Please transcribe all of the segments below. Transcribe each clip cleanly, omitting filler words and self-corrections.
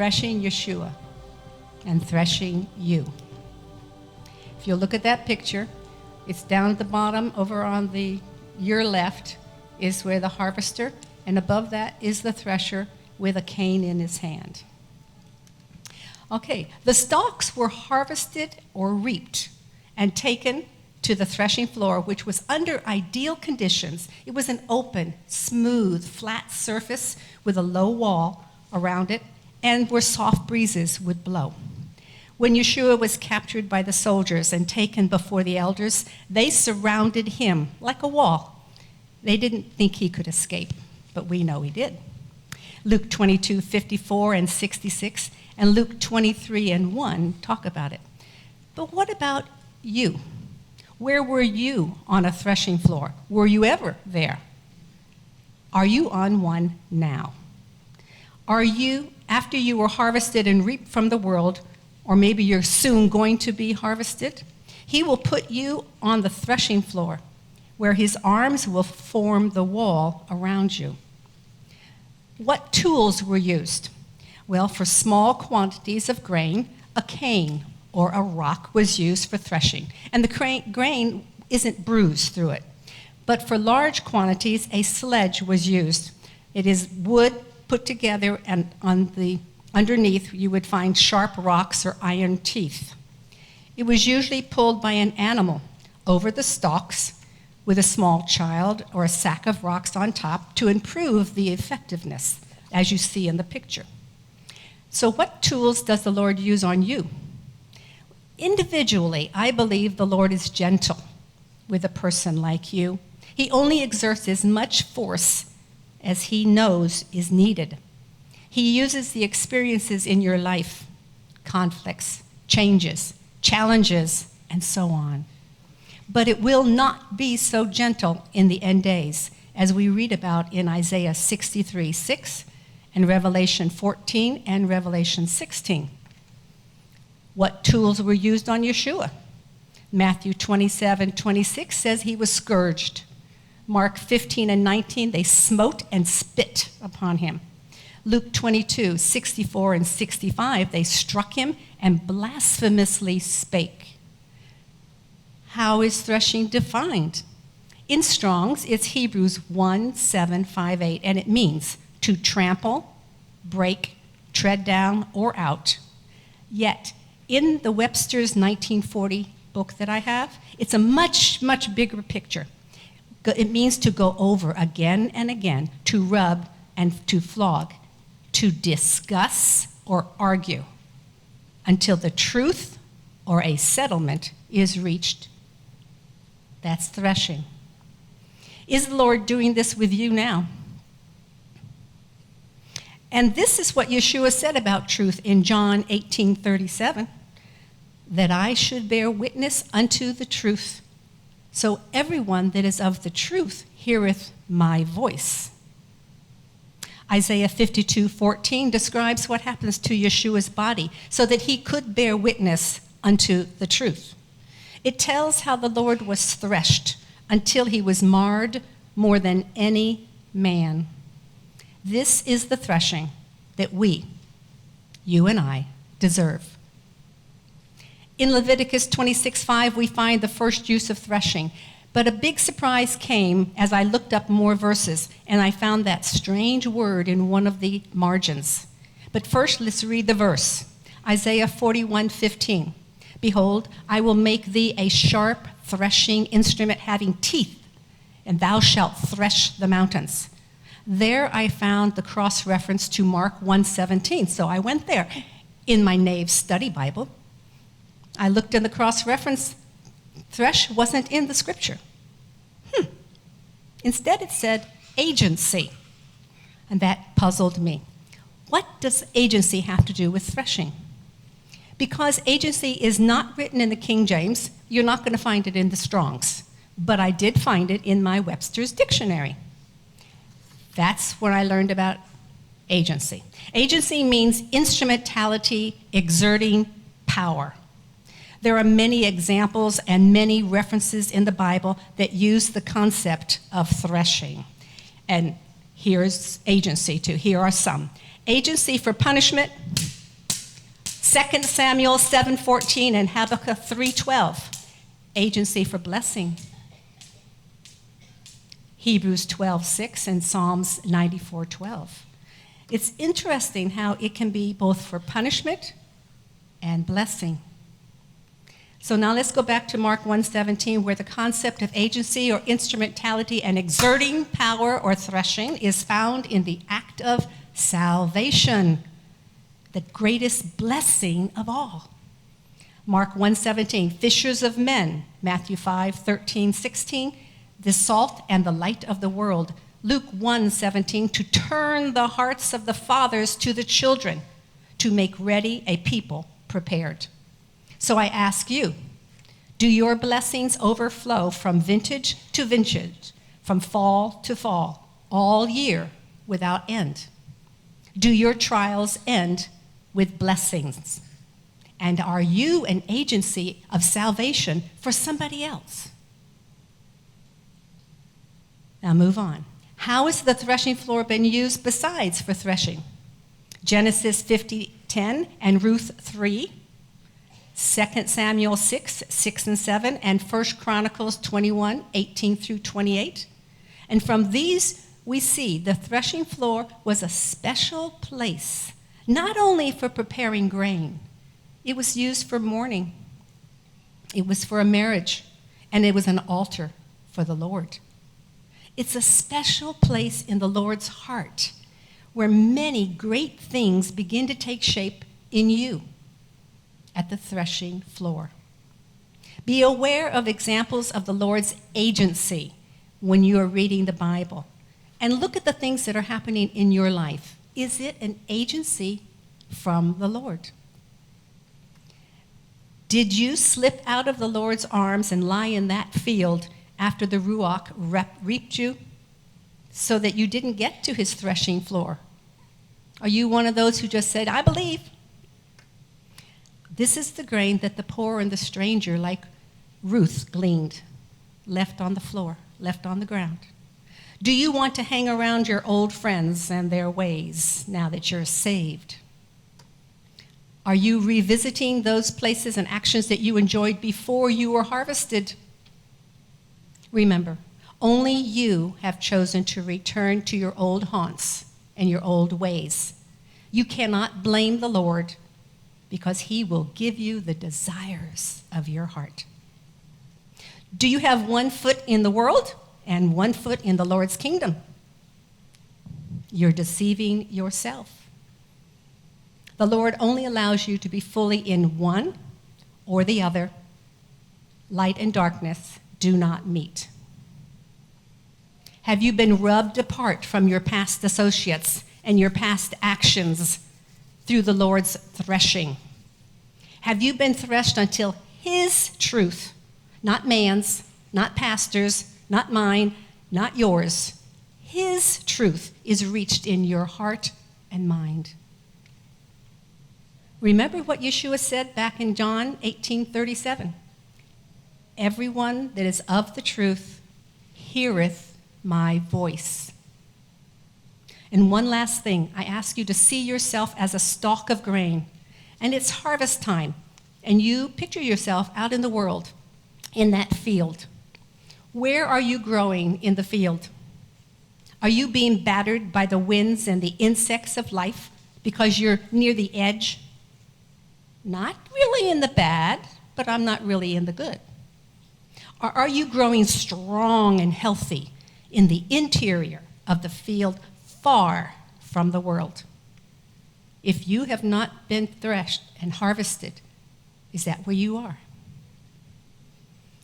threshing Yeshua and threshing you. If you look at that picture, it's down at the bottom over on your left is where the harvester, and above that is the thresher with a cane in his hand. Okay, the stalks were harvested or reaped and taken to the threshing floor, which was under ideal conditions. It was an open, smooth, flat surface with a low wall around it and where soft breezes would blow. When Yeshua was captured by the soldiers and taken before the elders, they surrounded him like a wall. They didn't think he could escape, but we know he did. Luke 22:54 and 66, and Luke 23:1 talk about it. But what about you? Where were you on a threshing floor? Were you ever there? Are you on one now? Are you, after you were harvested and reaped from the world, or maybe you're soon going to be harvested, he will put you on the threshing floor, where his arms will form the wall around you. What tools were used? Well, for small quantities of grain, a cane or a rock was used for threshing, and the grain isn't bruised through it. But for large quantities, a sledge was used. It is wood put together, and underneath you would find sharp rocks or iron teeth. It was usually pulled by an animal over the stalks with a small child or a sack of rocks on top to improve the effectiveness, as you see in the picture. So what tools does the Lord use on you? Individually, I believe the Lord is gentle with a person like you. He only exerts as much force as he knows is needed. He uses the experiences in your life, conflicts, changes, challenges, and so on. But it will not be so gentle in the end days, as we read about in Isaiah 63:6 and Revelation 14 and Revelation 16. What tools were used on Yeshua? Matthew 27:26 says he was scourged. Mark 15 and 19, they smote and spit upon him. Luke 22:64 and 65, they struck him and blasphemously spake. How is threshing defined? In Strong's, it's Hebrews 1:758, and it means to trample, break, tread down, or out. Yet, in the Webster's 1940 book that I have, it's a much, much bigger picture. It means to go over again and again, to rub and to flog, to discuss or argue until the truth or a settlement is reached. That's threshing. Is the Lord doing this with you now? And this is what Yeshua said about truth in John 18:37, that I should bear witness unto the truth. So everyone that is of the truth heareth my voice. Isaiah 52:14 describes what happens to Yeshua's body so that he could bear witness unto the truth. It tells how the Lord was threshed until he was marred more than any man. This is the threshing that we, you and I, deserve. In Leviticus 26:5, we find the first use of threshing. But a big surprise came as I looked up more verses, and I found that strange word in one of the margins. But first, let's read the verse. Isaiah 41:15. Behold, I will make thee a sharp threshing instrument having teeth, and thou shalt thresh the mountains. There I found the cross-reference to Mark 1:17, so I went there in my Nave's study Bible. I looked in the cross-reference. Thresh wasn't in the scripture. Instead, it said agency, and that puzzled me. What does agency have to do with threshing? Because agency is not written in the King James, you're not going to find it in the Strong's, but I did find it in my Webster's dictionary. That's where I learned about agency. Agency means instrumentality, exerting power. There are many examples and many references in the Bible that use the concept of threshing. And here's agency too. Here are some. Agency for punishment, 2 Samuel 7:14 and Habakkuk 3:12, agency for blessing. Hebrews 12:6 and Psalms 94:12. It's interesting how it can be both for punishment and blessing. So now let's go back to Mark 1:17, where the concept of agency or instrumentality and exerting power or threshing is found in the act of salvation, the greatest blessing of all. Mark 1:17, fishers of men. Matthew 5:13-16, the salt and the light of the world. Luke 1:17, to turn the hearts of the fathers to the children, to make ready a people prepared. So I ask you, do your blessings overflow from vintage to vintage, from fall to fall, all year without end? Do your trials end with blessings? And are you an agency of salvation for somebody else? Now move on. How has the threshing floor been used besides for threshing? Genesis 50:10 and Ruth 3. 2 Samuel 6 and 7, and 1 Chronicles 21:18-28. And from these we see the threshing floor was a special place, not only for preparing grain. It was used for mourning. It was for a marriage, and it was an altar for the Lord. It's a special place in the Lord's heart where many great things begin to take shape in you. At the threshing floor. Be aware of examples of the Lord's agency when you are reading the Bible, and look at the things that are happening in your life. Is it an agency from the Lord? Did you slip out of the Lord's arms and lie in that field after the Ruach reaped you so that you didn't get to his threshing floor? Are you one of those who just said, I believe? This is the grain that the poor and the stranger, like Ruth, gleaned, left on the floor, left on the ground. Do you want to hang around your old friends and their ways now that you're saved? Are you revisiting those places and actions that you enjoyed before you were harvested? Remember, only you have chosen to return to your old haunts and your old ways. You cannot blame the Lord, because he will give you the desires of your heart. Do you have one foot in the world and one foot in the Lord's kingdom? You're deceiving yourself. The Lord only allows you to be fully in one or the other. Light and darkness do not meet. Have you been rubbed apart from your past associates and your past actions through the Lord's threshing? Have you been threshed until his truth, not man's, not pastor's, not mine, not yours, his truth is reached in your heart and mind? Remember what Yeshua said back in John 18:37. Everyone that is of the truth heareth my voice. And one last thing, I ask you to see yourself as a stalk of grain, and it's harvest time, and you picture yourself out in the world, in that field. Where are you growing in the field? Are you being battered by the winds and the insects of life because you're near the edge? Not really in the bad, but I'm not really in the good. Or are you growing strong and healthy in the interior of the field, far from the world? If you have not been threshed and harvested, is that where you are?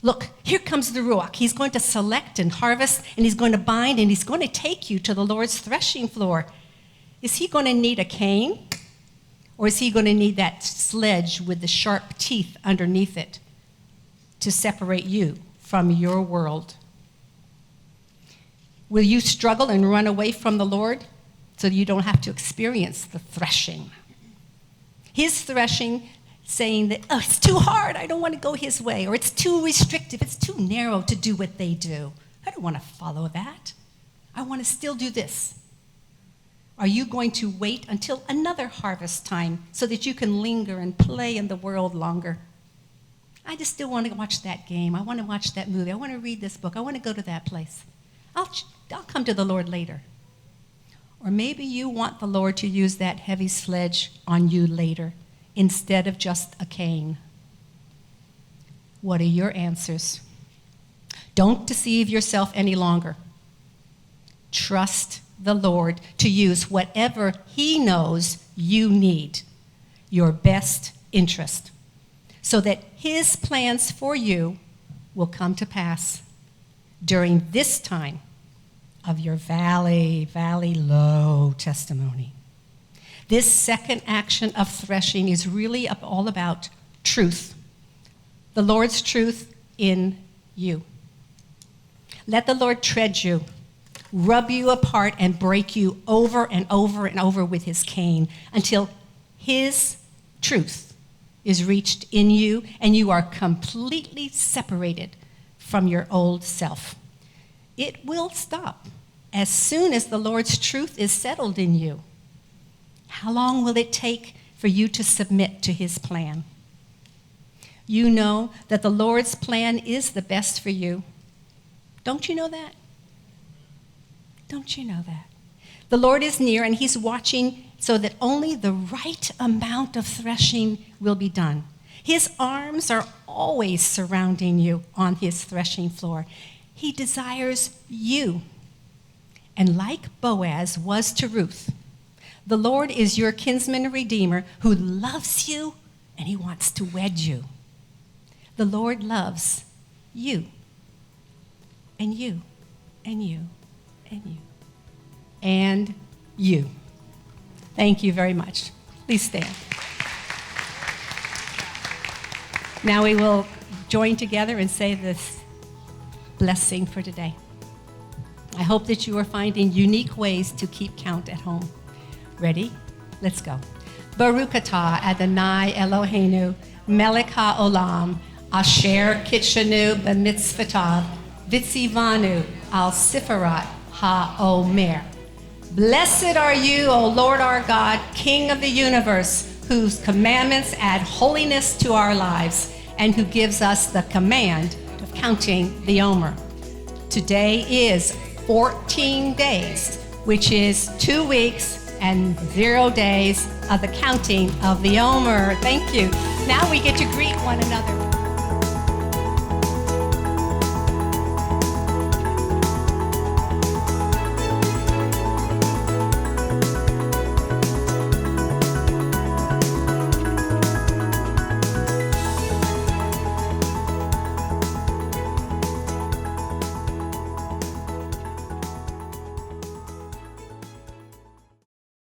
Look, here comes the Ruach. He's going to select and harvest, and he's going to bind, and he's going to take you to the Lord's threshing floor. Is he going to need a cane? Or is he going to need that sledge with the sharp teeth underneath it to separate you from your world? Will you struggle and run away from the Lord so you don't have to experience the threshing? His threshing, saying that, oh, it's too hard, I don't want to go his way, or it's too restrictive, it's too narrow to do what they do. I don't want to follow that. I want to still do this. Are you going to wait until another harvest time so that you can linger and play in the world longer? I just still want to watch that game. I want to watch that movie. I want to read this book. I want to go to that place. I'll come to the Lord later. Or maybe you want the Lord to use that heavy sledge on you later instead of just a cane. What are your answers? Don't deceive yourself any longer. Trust the Lord to use whatever He knows you need, your best interest, so that His plans for you will come to pass during this time of your valley low testimony. This second action of threshing is really all about truth, the Lord's truth in you. Let the Lord tread you, rub you apart, and break you over and over and over with His cane until His truth is reached in you and you are completely separated from your old self. It will stop as soon as the Lord's truth is settled in you. How long will it take for you to submit to His plan? You know that the Lord's plan is the best for you. Don't you know that? Don't you know that? The Lord is near and He's watching so that only the right amount of threshing will be done. His arms are always surrounding you on His threshing floor. He desires you. And like Boaz was to Ruth, the Lord is your kinsman redeemer who loves you and He wants to wed you. The Lord loves you and you and you and you and you. Thank you very much. Please stand. Now we will join together and say this blessing for today. I hope that you are finding unique ways to keep count at home. Ready? Let's go. Baruch atah Adonai Eloheinu melech haolam asher kitshanu b'mitzvotav v'tzivanu al sifarat ha-omer. Blessed are you, O Lord our God, King of the universe, whose commandments add holiness to our lives and who gives us the command of counting the Omer. Today is 14 days, which is 2 weeks and 0 days of the counting of the Omer. Thank you. Now we get to greet one another.